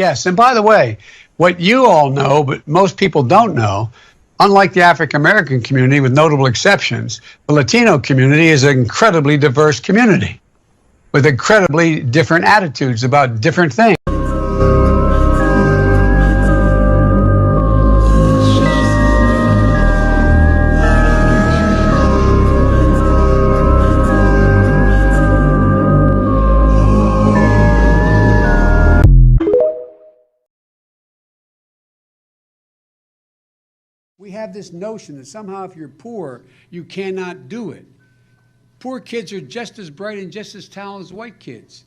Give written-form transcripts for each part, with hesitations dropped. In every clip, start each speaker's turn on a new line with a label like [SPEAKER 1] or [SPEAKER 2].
[SPEAKER 1] Yes, and by the way, what you all know, but most people don't know, unlike the African American community, with notable exceptions, the Latino community is an incredibly diverse community with incredibly different attitudes about different things. We have this notion that somehow if you're poor, you cannot do it. Poor kids are just as bright and just as talented as white kids,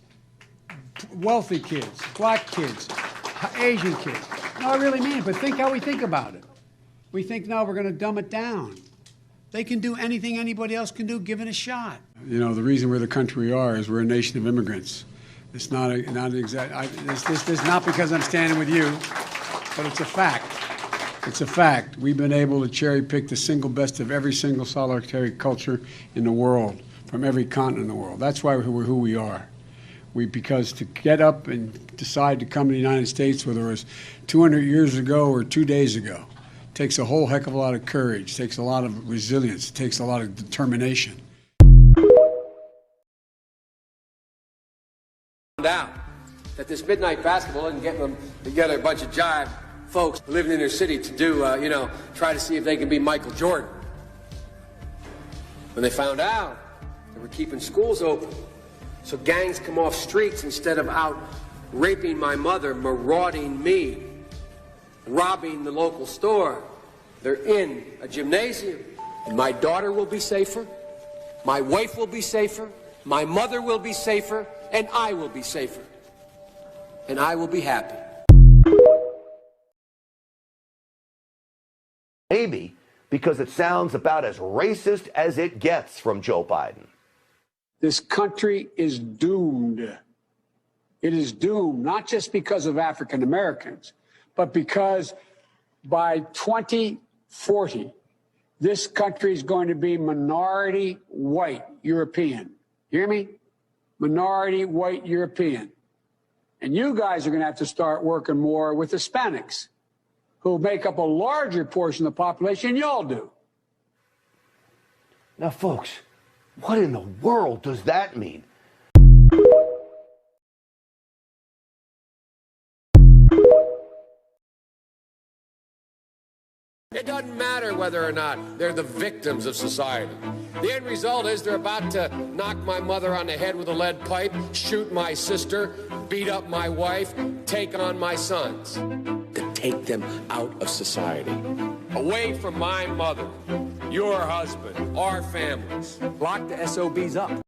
[SPEAKER 1] wealthy kids, black kids, Asian kids. No, I really mean it, but think how we think about it. We think, no, we're going to dumb it down. They can do anything anybody else can do, given a shot. You know, the reason we're the country we are is we're a nation of immigrants. It's not an exact. This is not because I'm standing with you, but it's a fact. It's a fact. We've been able to cherry pick the single best of every single solitary culture in the world, from every continent in the world. That's why we're who we are. Because to get up and decide to come to the United States, whether it was 200 years ago or 2 days ago, takes a whole heck of a lot of courage, takes a lot of resilience, takes a lot of determination.
[SPEAKER 2] Found out that this midnight basketball isn't getting them together, a bunch of jive folks living in their city to do, try to see if they can be Michael Jordan. When they found out, they were keeping schools open. So gangs come off streets instead of out raping my mother, marauding me, robbing the local store. They're in a gymnasium. And my daughter will be safer. My wife will be safer. My mother will be safer. And I will be safer. And I will be happy.
[SPEAKER 3] Maybe because it sounds about as racist as it gets from Joe Biden.
[SPEAKER 1] This country is doomed. It is doomed, not just because of African Americans, but because by 2040, this country is going to be minority white European. You hear me? Minority white European. And you guys are going to have to start working more with Hispanics, who make up a larger portion of the population than y'all do.
[SPEAKER 3] Now, folks, what in the world does that mean?
[SPEAKER 2] It doesn't matter whether or not they're the victims of society. The end result is they're about to knock my mother on the head with a lead pipe, shoot my sister, beat up my wife, take on my sons. To take them out of society. Away from my mother, your husband, our families. Lock the SOBs up.